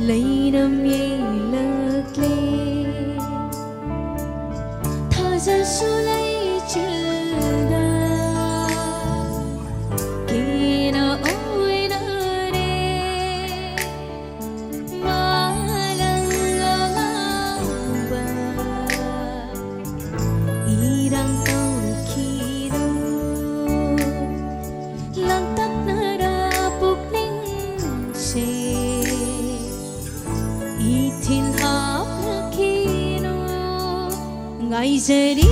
leiram ye lakle thaja sulai childa kena oina re malanga ba irang tau khiro lantak nara pukning se ithin hap khino ngai jari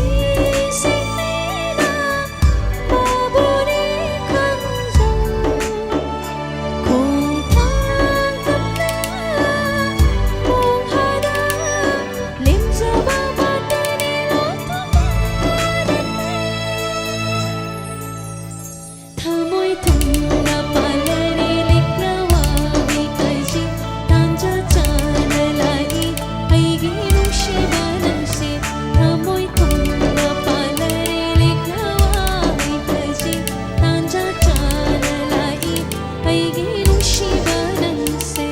sinena baburi khangjang khong thang tapna khong hara limjaba batani othamarane thamoi thumna palare likrawa bikaji tanja chana lai aigi nushiba nangse thamoi thumna palare likrawa bikaji tanja chana lai aigi nushiba nangse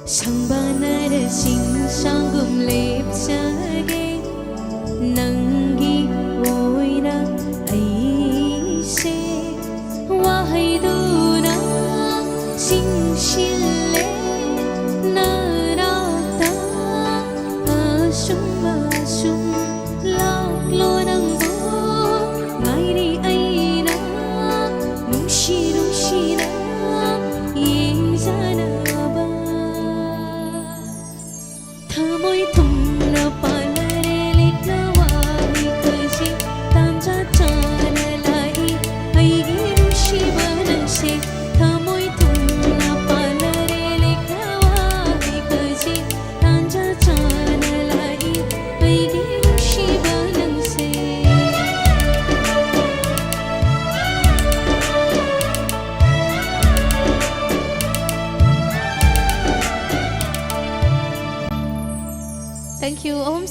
Sangbanar sing sangum lepchage nangi oina aise wahaiduna singshille narata asum asum laklo nangbo ngairi aina nushi nushina yinjana thamoi thumna palare likrawa bikaji tanja chana lai aigi nushiba nangse thamoi thumna palare likrawa bikaji tanja chana lai aigi nushiba nangse Thank you. Om